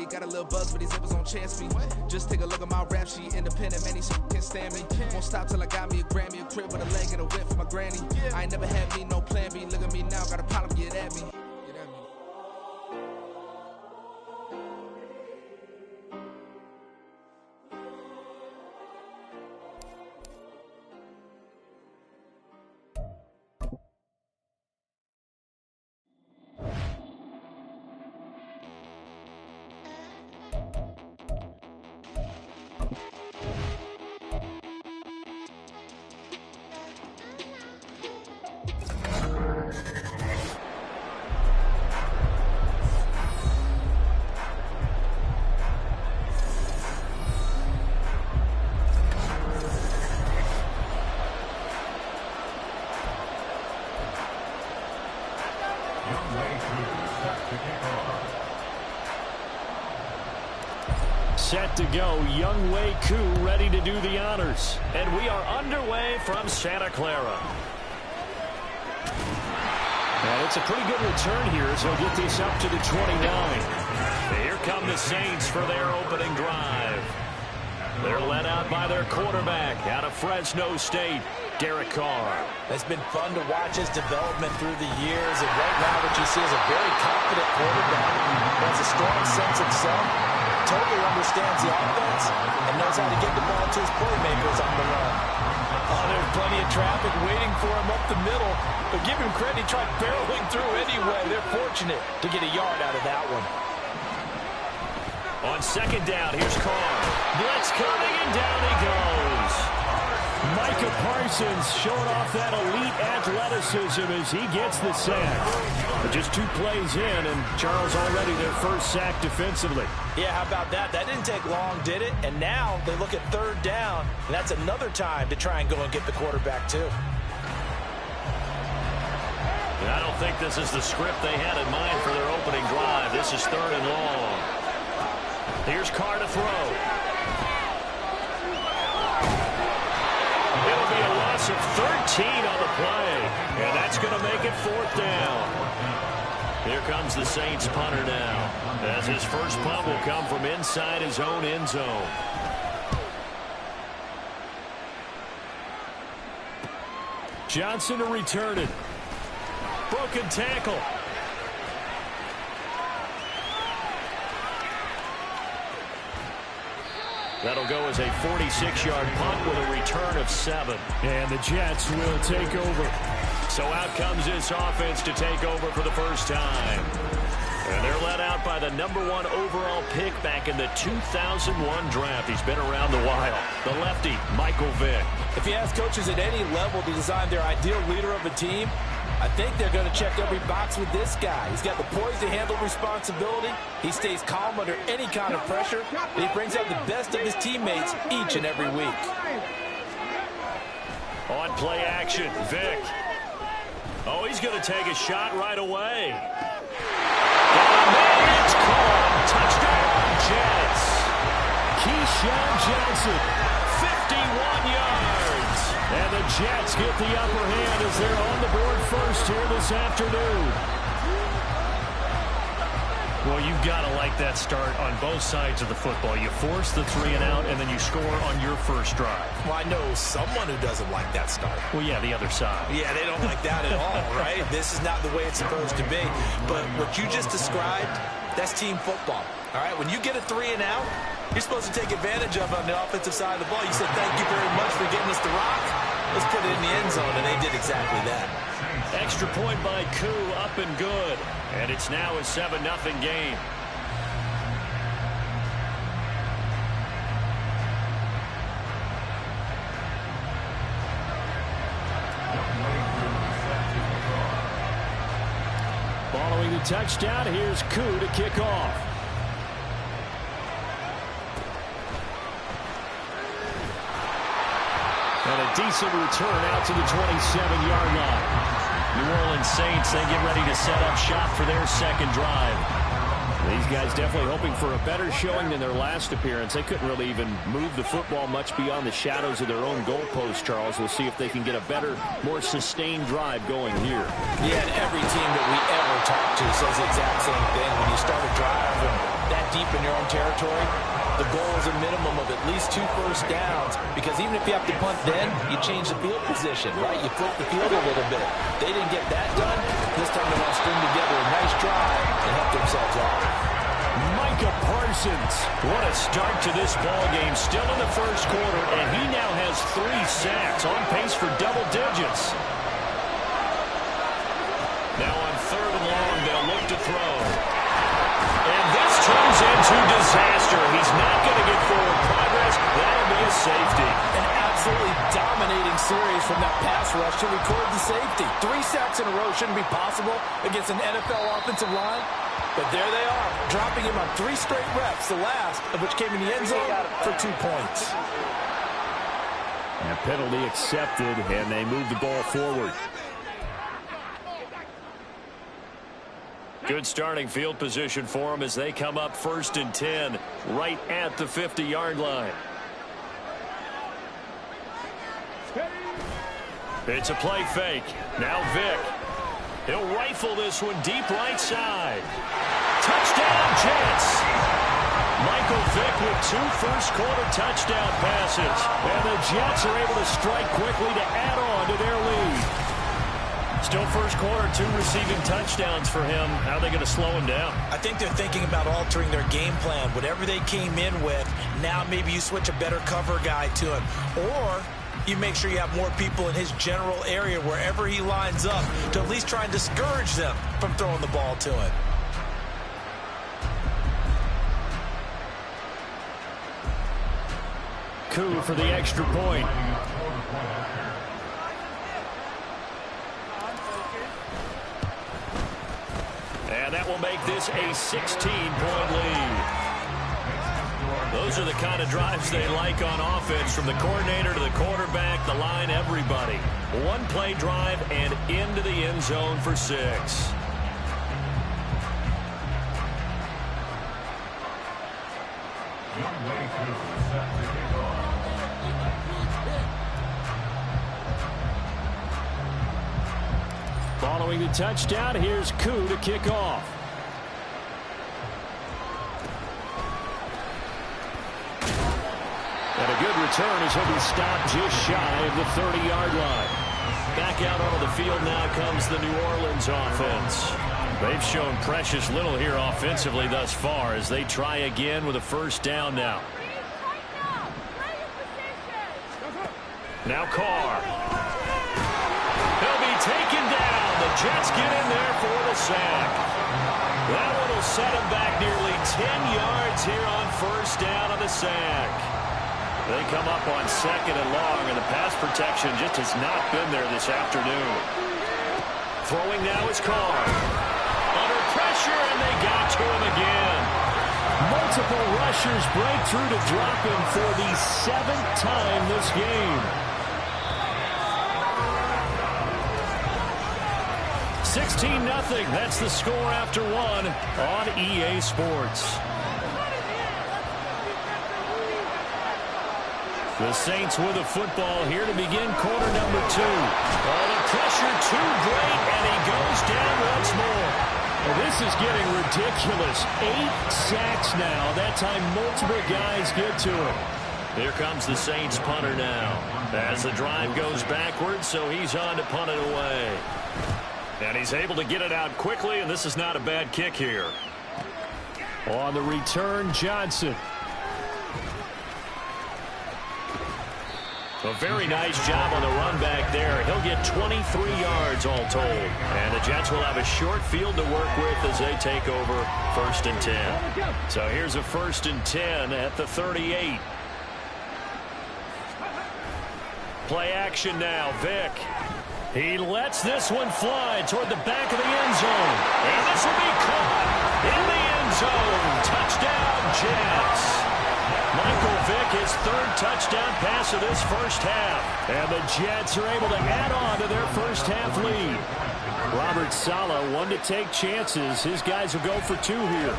Got a little buzz, but these zippers don't chance me. Just take a look at my rap sheet. Independent, man, these can't stand me. Won't stop till I got me a Grammy, a crib with a leg and a whip for my granny. I ain't never had me no plan B. Look at me now, got a problem, get at me. Set to go, Young Wei Koo ready to do the honors. And we are underway from Santa Clara. And it's a pretty good return here, so he'll get this up to the 29. And here come the Saints for their opening drive. They're led out by their quarterback out of Fresno State, Derek Carr. It's been fun to watch his development through the years, and right now what you see is a very confident quarterback who has a strong sense of self, totally understands the offense, and knows how to get the ball to his playmakers on the run. Oh, there's plenty of traffic waiting for him up the middle, but give him credit, he tried barreling through anyway. They're fortunate to get a yard out of that one. On second down, here's Carr. Blitz coming, and down he goes. Micah Parsons showing off that elite athleticism as he gets the sack. But just 2 plays in, and Charles already their first sack defensively. Yeah, how about that? That didn't take long, did it? And now they look at third down, and that's another time to try and go and get the quarterback too. I don't think this is the script they had in mind for their opening drive. This is third and long. Here's Carr to throw. It'll be a loss of 13 on the play, and that's going to make it fourth down. Here comes the Saints punter now, as his first punt will come from inside his own end zone. Johnson to return it. Broken tackle. That'll go as a 46-yard punt with a return of 7. And the Jets will take over. So out comes this offense to take over for the first time. And they're led out by the #1 overall pick back in the 2001 draft. He's been around a while. The lefty, Michael Vick. If you ask coaches at any level to design their ideal leader of a team, I think they're going to check every box with this guy. He's got the poise to handle responsibility. He stays calm under any kind of pressure. And he brings out the best of his teammates each and every week. On play action, Vick. Oh, he's going to take a shot right away. And it's caught. Touchdown, Jets. Keyshawn Johnson, 51 yards. And the Jets get the upper hand as they're on the board first here this afternoon. Well, you've got to like that start on both sides of the football. You force the 3 and out, and then you score on your first drive. Well, I know someone who doesn't like that start. Well, yeah, the other side. Yeah, they don't like that at all, right? This is not the way it's supposed to be. But what you just described, that's team football. All right, when you get a 3 and out, you're supposed to take advantage of it on the offensive side of the ball. You said, thank you very much for getting us the rock. Let's put it in the end zone, and they did exactly that. Extra point by Koo, up and good. And it's now a 7-0 game. Following the touchdown, here's Koo to kick off. And a decent return out to the 27-yard line. New Orleans Saints, they get ready to set up shop for their second drive. These guys definitely hoping for a better showing than their last appearance. They couldn't really even move the football much beyond the shadows of their own goalpost, Charles. We'll see if they can get a better, more sustained drive going here. Yeah, and every team that we ever talk to says the exact same thing. When you start a drive and that deep in your own territory, the goal is a minimum of at least 2 first downs, because even if you have to punt then, you change the field position, right? You flip the field a little bit. They didn't get that done. This time they want to string together a nice drive and help themselves off. Micah Parsons, what a start to this ball game. Still in the first quarter, and he now has 3 sacks, on pace for double digits. Now on 3rd and long, they'll look to throw. And this turns into disaster. He's not going to get forward progress. That'll be a safety. An absolutely dominating series from that pass rush to record the safety. 3 sacks in a row shouldn't be possible against an NFL offensive line. But there they are, dropping him on 3 straight reps, the last of which came in the end zone for 2 points. And penalty accepted, and they move the ball forward. Good starting field position for them as they come up 1st and 10, right at the 50-yard line. It's a play fake. Now Vick. He'll rifle this one deep right side. Touchdown, Jets. Michael Vick with 2 first-quarter touchdown passes. And the Jets are able to strike quickly to add on to their lead. Still first quarter, 2 receiving touchdowns for him. How are they going to slow him down? I think they're thinking about altering their game plan. Whatever they came in with, now maybe you switch a better cover guy to him. Or you make sure you have more people in his general area wherever he lines up to at least try and discourage them from throwing the ball to him. Coup for the extra point. And that will make this a 16-point lead. Those are the kind of drives they like on offense, from the coordinator to the quarterback, the line, everybody. 1-play drive and into the end zone for 6. Following the touchdown, here's Koo to kick off. And a good return as he'll be stopped just shy of the 30-yard line. Back out onto the field now comes the New Orleans offense. They've shown precious little here offensively thus far as they try again with a first down now. Now Carr. He'll be taken down. The Jets get in there for the sack. That one will set him back nearly 10 yards here on first down on the sack. They come up on 2nd and long, and the pass protection just has not been there this afternoon. Throwing now is Carr. Under pressure, and they got to him again. Multiple rushers break through to drop him for the 7th time this game. 16-0. That's the score after 1 on EA Sports. The Saints with the football here to begin quarter number 2. Oh, the pressure too great, and he goes down once more. Well, this is getting ridiculous. 8 sacks now. That time multiple guys get to him. Here comes the Saints punter now. As the drive goes backwards, so he's on to punt it away. And he's able to get it out quickly, and this is not a bad kick here. On the return, Johnson. A very nice job on the run back there. He'll get 23 yards all told. And the Jets will have a short field to work with as they take over 1st and 10. So here's a 1st and 10 at the 38. Play action now, Vick. He lets this one fly toward the back of the end zone. And this will be caught in the end zone. Touchdown, Jets. Michael Vick, his 3rd touchdown pass of this first half. And the Jets are able to add on to their first half lead. Robert Saleh, one to take chances. His guys will go for 2 here.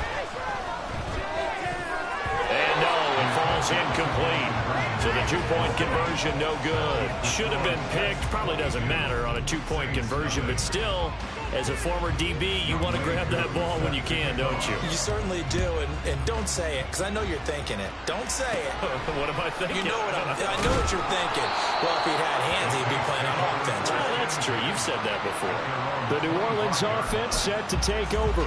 And no, it falls incomplete. So the two-point conversion, no good. Should have been picked. Probably doesn't matter on a two-point conversion, but still, as a former DB, you want to grab that ball when you can, don't you? You certainly do, and don't say it, because I know you're thinking it. Don't say it. What am I thinking? You know I know what you're thinking. Well, if he had hands, he'd be playing on offense. Well, that's true. You've said that before. The New Orleans offense set to take over.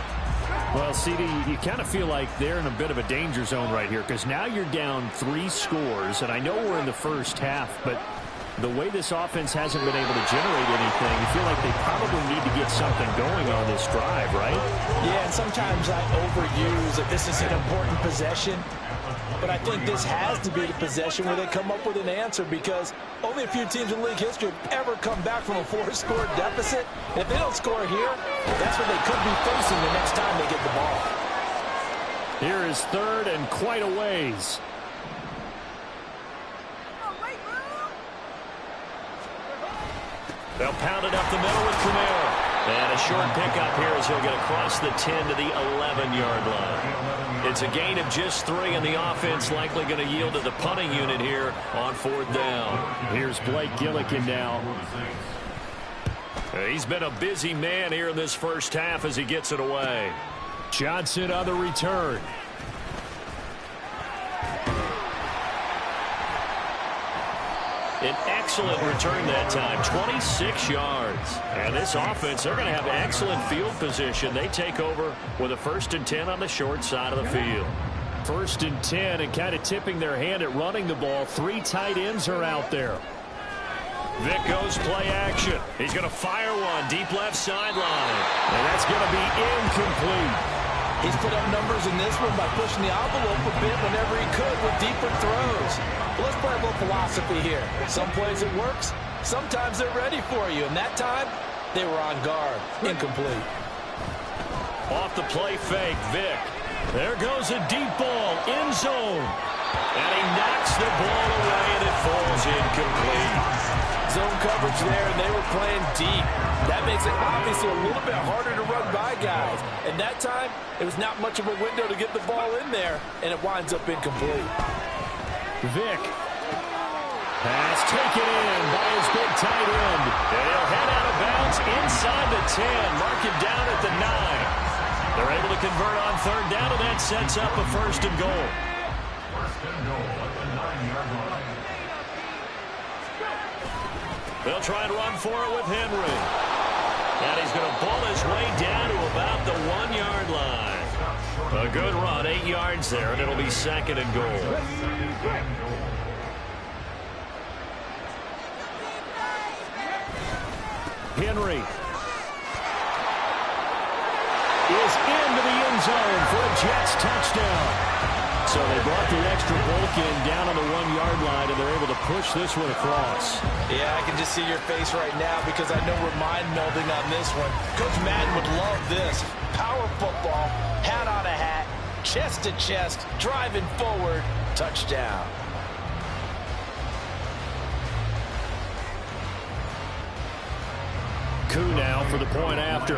Well, CD, you kind of feel like they're in a bit of a danger zone right here because now you're down 3 scores, and I know we're in the first half, but the way this offense hasn't been able to generate anything, you feel like they probably need to get something going on this drive, right? Yeah, and sometimes I overuse that this is an important possession, but I think this has to be the possession where they come up with an answer because only a few teams in league history have ever come back from a 4-score deficit. And if they don't score here, that's what they could be facing the next time they get the ball. Here is third and quite a ways. They'll pound it up the middle with Camara. And a short pickup here as he'll get across the 10 to the 11-yard line. It's a gain of just 3, and the offense likely going to yield to the punting unit here on 4th down. Here's Blake Gillikin now. He's been a busy man here in this first half as he gets it away. Johnson on the return. An excellent return that time, 26 yards. And this offense, they're going to have excellent field position. They take over with a 1st and 10 on the short side of the field. 1st and 10, and kind of tipping their hand at running the ball. 3 tight ends are out there. Vic goes play action. He's going to fire one deep left sideline. And that's going to be incomplete. He's put up numbers in this one by pushing the envelope a bit whenever he could with deeper throws. But let's play a little philosophy here. Some plays it works. Sometimes they're ready for you. And that time, they were on guard. Incomplete. Off the play fake, Vic. There goes a deep ball, end zone. And he knocks the ball away, and it falls incomplete. Zone coverage there, and they were playing deep. That makes it obviously a little bit harder to run by guys. And that time, it was not much of a window to get the ball in there, and it winds up incomplete. Vic. Pass taken in by his big tight end. And he'll head out of bounds inside the 10. Mark him down at the 9. They're able to convert on 3rd down, and that sets up a 1st and goal. 1st and goal at the 9-yard line. They'll try and run for it with Henry. And he's going to ball his way down to about the 1-yard line. A good run, 8 yards there, and it'll be 2nd and goal. Henry is into the end zone for a Jets touchdown. So they brought the extra bulk in down on the 1-yard line, and they're able to push this one across. Yeah, I can just see your face right now because I know we're mind melding on this one. Coach Madden would love this. Power football, hat on a hat, chest to chest, driving forward, touchdown. Koo now for the point after.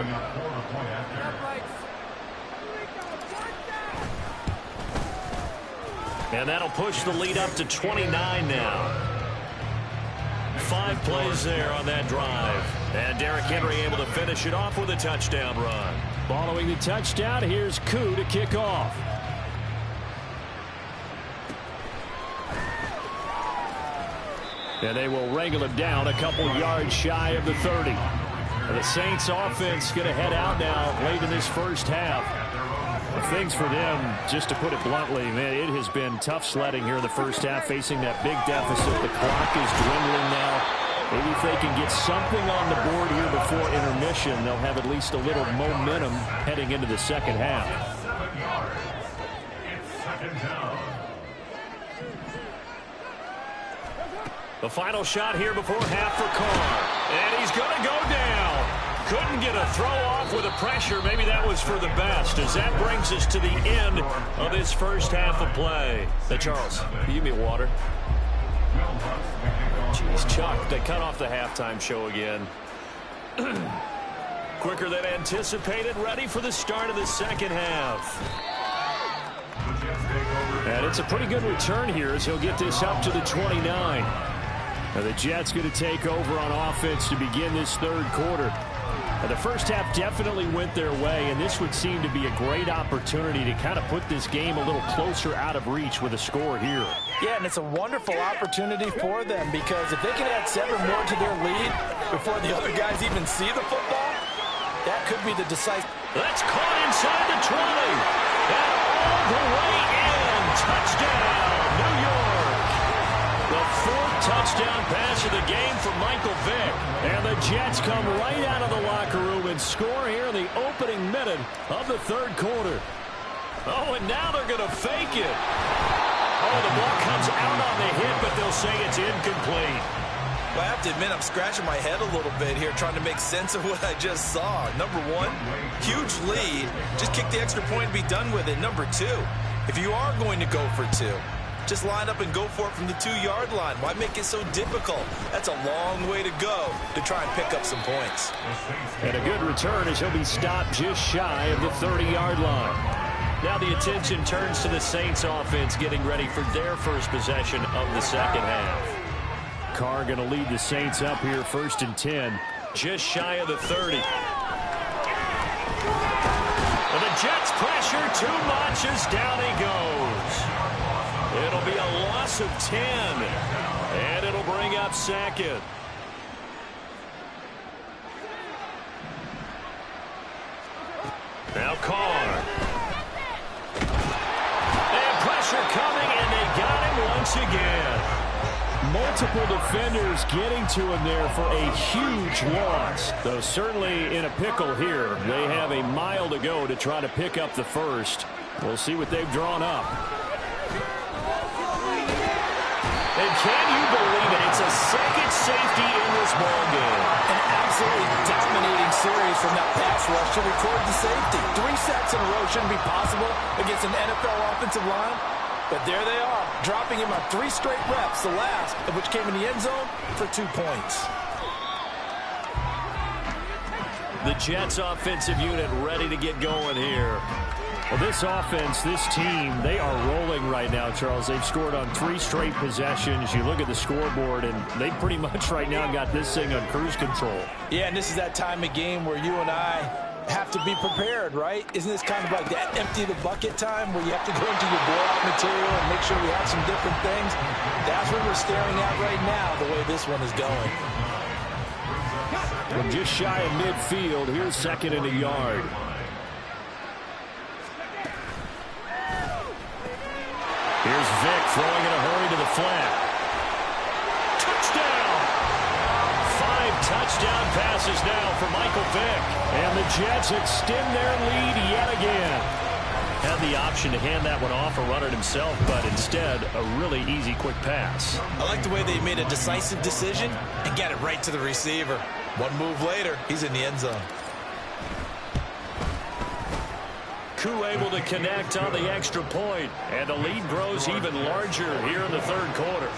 And that'll push the lead up to 29 now. 5 plays there on that drive. And Derrick Henry able to finish it off with a touchdown run. Following the touchdown, here's Koo to kick off. And they will wrangle him down a couple yards shy of the 30. And the Saints offense going to head out now late in this first half. Things for them, just to put it bluntly, man, it has been tough sledding here in the first half, facing that big deficit. The clock is dwindling now. Maybe if they can get something on the board here before intermission, they'll have at least a little momentum heading into the second half. 7 yards. It's 2nd down. The final shot here before half for Carr. And he's going to go down. Couldn't get a throw off with the pressure. Maybe that was for the best, as that brings us to the end of this first half of play. Hey, Charles, give me water. Jeez, Chuck, they cut off the halftime show again. Quicker than anticipated, ready for the start of the second half. And it's a pretty good return here as he'll get this up to the 29. Now the Jets going to take over on offense to begin this third quarter. Now the first half definitely went their way, and this would seem to be a great opportunity to kind of put this game a little closer out of reach with a score here. Yeah, and it's a wonderful opportunity for them because if they can add 7 more to their lead before the other guys even see the football, that could be the decisive. That's caught inside the 20. And all the way in. Touchdown, New York. The 4th touchdown pass of the game for Michael Vick. And the Jets come right out of the locker room and score here in the opening minute of the third quarter. Oh, and now they're going to fake it. Oh, the ball comes out on the hit, but they'll say it's incomplete. Well, I have to admit, I'm scratching my head a little bit here trying to make sense of what I just saw. Number 1, huge lead. Just kick the extra point and be done with it. Number 2, if you are going to go for 2, just line up and go for it from the 2-yard line. Why make it so difficult? That's a long way to go to try and pick up some points. And a good return as he'll be stopped just shy of the 30-yard line. Now the attention turns to the Saints offense getting ready for their first possession of the second half. Carr going to lead the Saints up here 1st and 10. Just shy of the 30. And the Jets pressure too much as down he goes. It'll be a loss of 10. And it'll bring up 2nd. Now Carr. And pressure coming, and they got him once again. Multiple defenders getting to him there for a huge loss. Though certainly in a pickle here. They have a mile to go to try to pick up the first. We'll see what they've drawn up. And can you believe it? It's a second safety in this ball game. An absolutely dominating series from that pass rush to record the safety. 3 sacks in a row shouldn't be possible against an NFL offensive line. But there they are, dropping him on 3 straight reps, the last of which came in the end zone for 2 points. The Jets offensive unit ready to get going here. Well, this offense, this team, they are rolling right now, Charles. They've scored on 3 straight possessions. You look at the scoreboard, and they pretty much right now got this thing on cruise control. Yeah, and this is that time of game where you and I have to be prepared, right? Isn't this kind of like that empty the bucket time where you have to go into your blowout material and make sure we have some different things? That's what we're staring at right now, the way this one is going. From just shy of midfield, here's 2nd and a yard. Here's Vick throwing in a hurry to the flat. Touchdown! 5 touchdown passes now for Michael Vick. And the Jets extend their lead yet again. Had the option to hand that one off or run it himself, but instead, a really easy, quick pass. I like the way they made a decisive decision and got it right to the receiver. 1 move later, he's in the end zone. Koo able to connect on the extra point, and the lead grows even larger here in the third quarter.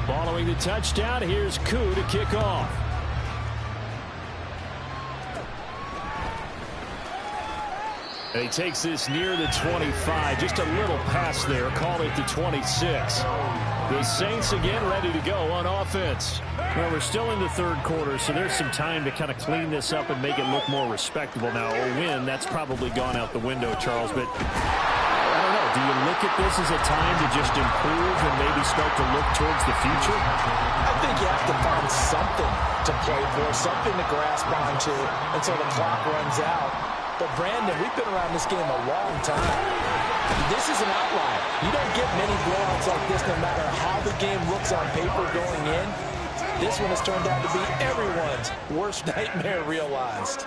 Following the touchdown, here's Koo to kick off. And he takes this near the 25. Just a little pass there. Call it the 26. The Saints again ready to go on offense. Well, we're still in the third quarter, so there's some time to kind of clean this up and make it look more respectable. Now, a win, that's probably gone out the window, Charles, but I don't know. Do you look at this as a time to just improve and maybe start to look towards the future? I think you have to find something to play for, something to grasp onto until the clock runs out. But, Brandon, we've been around this game a long time. This is an outlier. You don't get many blowouts like this no matter how the game looks on paper going in. This one has turned out to be everyone's worst nightmare realized.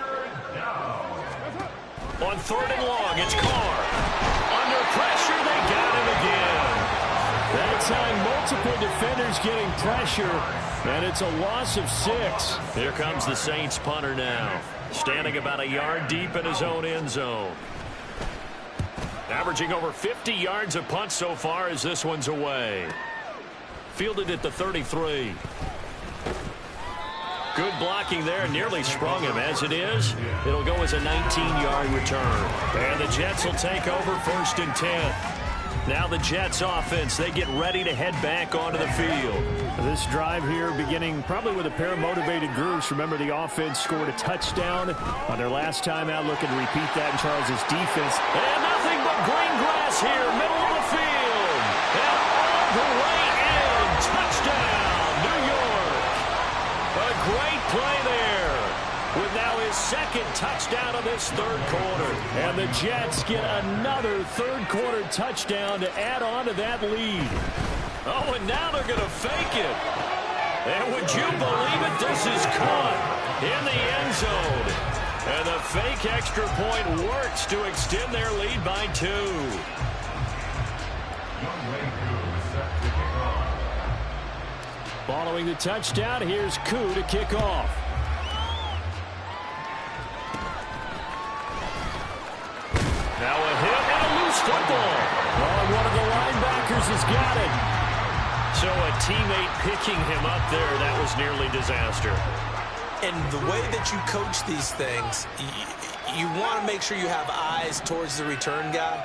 On 3rd and long, it's Carr. Under pressure, they got him again. That time, multiple defenders getting pressure, and it's a loss of 6. Here comes the Saints punter now, standing about a yard deep in his own end zone. Averaging over 50 yards a punt so far as this one's away. Fielded at the 33. Good blocking there. Nearly sprung him. As it is, it'll go as a 19-yard return. And the Jets will take over 1st and 10. Now the Jets offense, they get ready to head back onto the field. This drive here beginning probably with a pair of motivated groups. Remember, the offense scored a touchdown on their last time out, looking to repeat that in Charles' defense. And nothing but green grass here, middle of the field. And all the way in. Touchdown, New York. A great play there. With now his 2nd touchdown of this 3rd quarter. And the Jets get another 3rd quarter touchdown to add on to that lead. Oh, and now they're going to fake it. And would you believe it? This is caught in the end zone. And the fake extra point works to extend their lead by 2. Following the touchdown, here's Koo to kick off. Now a hit and a loose football. Oh, one of the linebackers has got it. So a teammate picking him up there, that was nearly disaster. And the way that you coach these things, you want to make sure you have eyes towards the return guy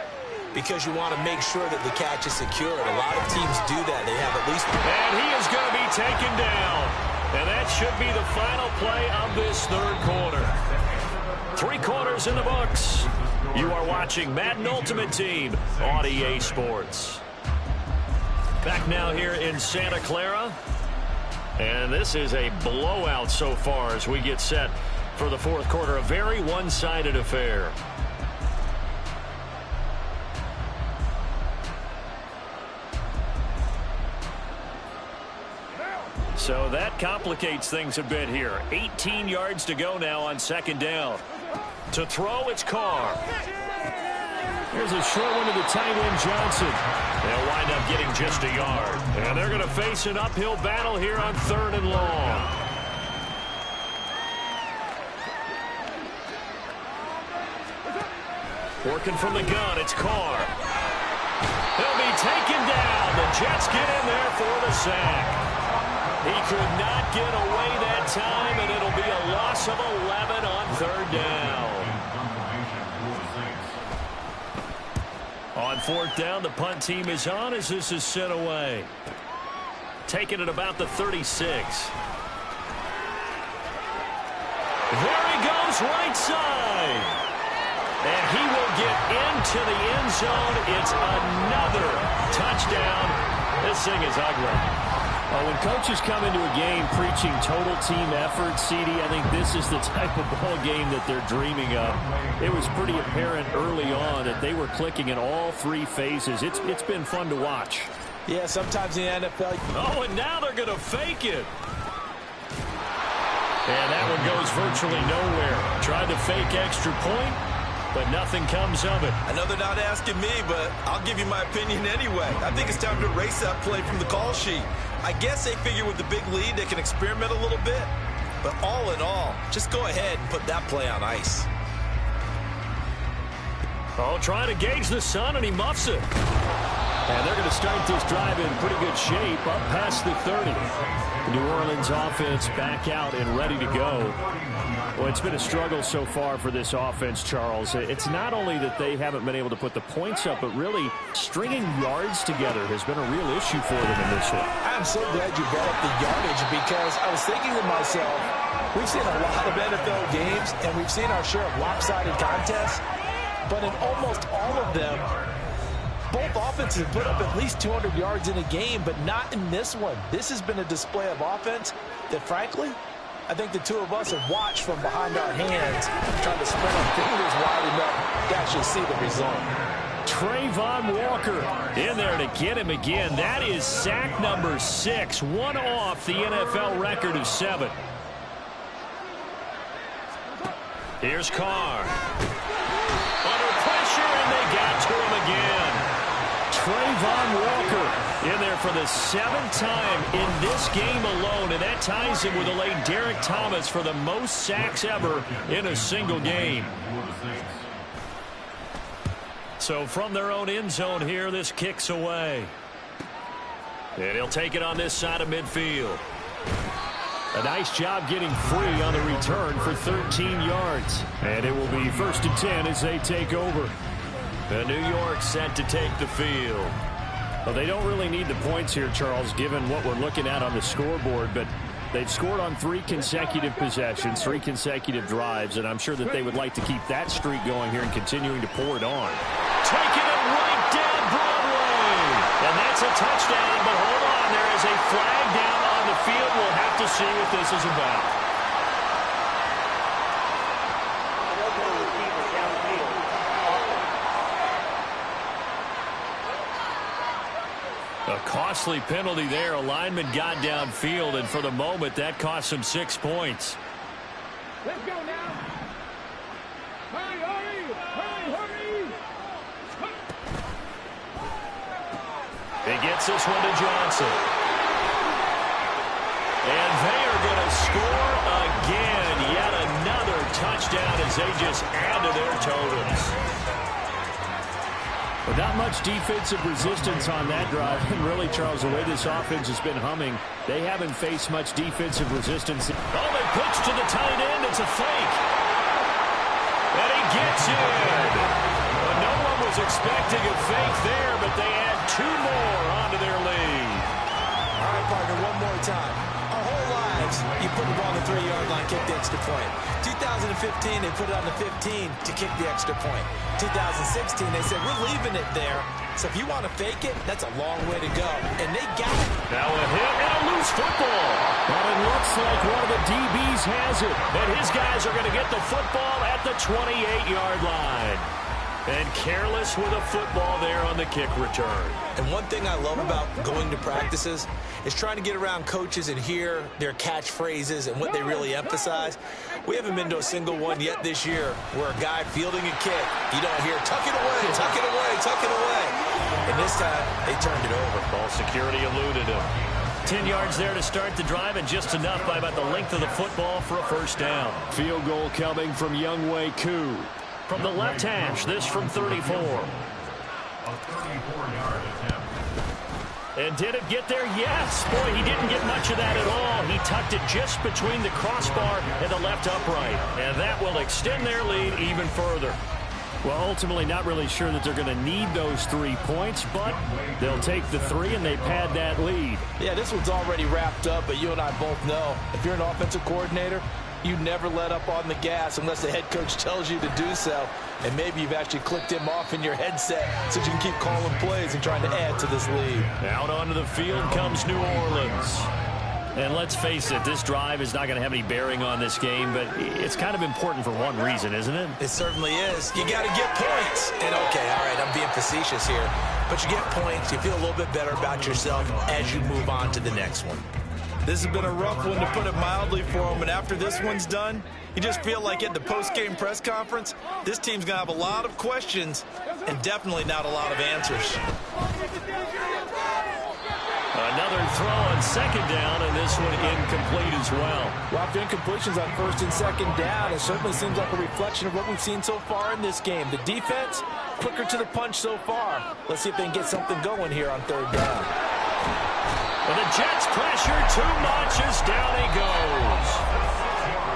because you want to make sure that the catch is secured. A lot of teams do that. They have at least... And he is going to be taken down. And that should be the final play of this 3rd quarter. 3 quarters in the books. You are watching Madden Ultimate Team on EA Sports. Back now here in Santa Clara. And this is a blowout so far as we get set for the 4th quarter. A very one-sided affair. So that complicates things a bit here. 18 yards to go now on 2nd down. To throw, it's Carr. Here's a short one to the tight end, Johnson. They'll wind up getting just a yard. And they're going to face an uphill battle here on 3rd and long. Working from the gun, it's Carr. He'll be taken down. The Jets get in there for the sack. He could not get away that time, and it'll be a loss of 11 on 3rd down. On 4th down, the punt team is on as this is sent away. Taking it about the 36. There he goes, right side. And he will get into the end zone. It's another touchdown. This thing is ugly. When coaches come into a game preaching total team effort, CD, I think this is the type of ball game that they're dreaming of. It was pretty apparent early on that they were clicking in all 3 phases. It's been fun to watch. Yeah, sometimes in the NFL. Oh, and now they're going to fake it. And that one goes virtually nowhere. Tried to fake extra point, but nothing comes of it. I know they're not asking me, but I'll give you my opinion anyway. I think it's time to erase that play from the call sheet. I guess they figure with the big lead they can experiment a little bit. But all in all, just go ahead and put that play on ice. Oh, trying to gauge the sun, and he muffs it. And they're going to start this drive in pretty good shape, up past the 30. The New Orleans offense back out and ready to go. Well, it's been a struggle so far for this offense, Charles. It's not only that they haven't been able to put the points up, but really stringing yards together has been a real issue for them in this one. I'm so glad you brought up the yardage because I was thinking to myself, we've seen a lot of NFL games, and we've seen our share of lopsided contests, but in almost all of them, both offenses have put up at least 200 yards in a game, but not in this one. This has been a display of offense that, frankly, I think the two of us have watched from behind our hands, trying to spread our fingers wide enough to actually see the result. Trayvon Walker in there to get him again. That is sack number 6, one off the NFL record of 7. Here's Carr. Under pressure, and they got to him again. Trayvon Walker in there for the 7th time in this game alone, and that ties him with the late Derek Thomas for the most sacks ever in a single game. So from their own end zone here, this kicks away. And he'll take it on this side of midfield. A nice job getting free on the return for 13 yards. And it will be 1st and 10 as they take over. And New York set to take the field. Well, they don't really need the points here, Charles, given what we're looking at on the scoreboard, but they've scored on 3 consecutive possessions, 3 consecutive drives, and I'm sure that they would like to keep that streak going here and continuing to pour it on. Taking it right down Broadway. And that's a touchdown, but hold on, there is a flag down on the field. We'll have to see what this is about. A costly penalty there. A lineman got downfield, and for the moment, that cost him 6 points. Let's go now. Hurry, hurry, hurry, hurry. He gets this one to Johnson. And they are going to score again. Yet another touchdown as they just add to their totals. But not much defensive resistance on that drive. And really, Charles, the way this offense has been humming, they haven't faced much defensive resistance. Oh, they pitch to the tight end. It's a fake. And he gets it. Well, no one was expecting a fake there, but they add 2 more onto their lead. All right, partner, one more time. Our whole lives, you put the ball on the 3-yard line, kick the extra point. 2015, they put it on the 15 to kick the extra point. 2016, they said, we're leaving it there. So if you want to fake it, that's a long way to go. And they got it. Now a hit and a loose football. But it looks like one of the DBs has it. And his guys are going to get the football at the 28-yard line. And careless with a football there on the kick return. And one thing I love about going to practices is trying to get around coaches and hear their catchphrases and what they really emphasize. We haven't been to a single one yet this year where a guy fielding a kick, you don't hear, tuck it away, tuck it away, tuck it away. And this time, they turned it over. Ball security eluded him. 10 yards there to start the drive, and just enough by about the length of the football for a first down. Field goal coming from Younghoe Koo. From the left hash, this from 34. A 34-yard attempt. And did it get there? Yes. Boy, he didn't get much of that at all. He tucked it just between the crossbar and the left upright. And that will extend their lead even further. Well, ultimately not really sure that they're going to need those 3 points, but they'll take the 3 and they pad that lead. Yeah, this one's already wrapped up, but you and I both know if you're an offensive coordinator, you never let up on the gas unless the head coach tells you to do so. And maybe you've actually clicked him off in your headset so you can keep calling plays and trying to add to this lead. Out onto the field comes New Orleans. And let's face it, this drive is not going to have any bearing on this game, but it's kind of important for one reason, isn't it? It certainly is. You got to get points. And okay, all right, I'm being facetious here. But you get points, you feel a little bit better about yourself as you move on to the next one. This has been a rough one, to put it mildly, for them. And after this one's done, you just feel like at the post-game press conference, this team's going to have a lot of questions and definitely not a lot of answers. Another throw on second down, and this one incomplete as well. Well, after incompletions on first and second down, it certainly seems like a reflection of what we've seen so far in this game. The defense, quicker to the punch so far. Let's see if they can get something going here on third down. Well, the Jets pressure too much as down he goes.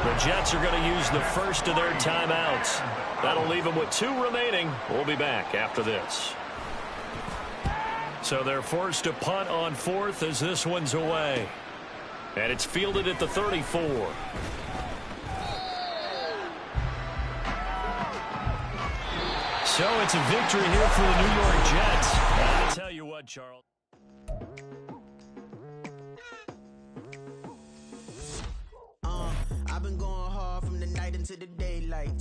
The Jets are going to use the first of their timeouts. That'll leave them with 2 remaining. We'll be back after this. So they're forced to punt on 4th as this one's away. And it's fielded at the 34. So it's a victory here for the New York Jets. I tell you what, Charles. I've been going hard from the night into the daylight.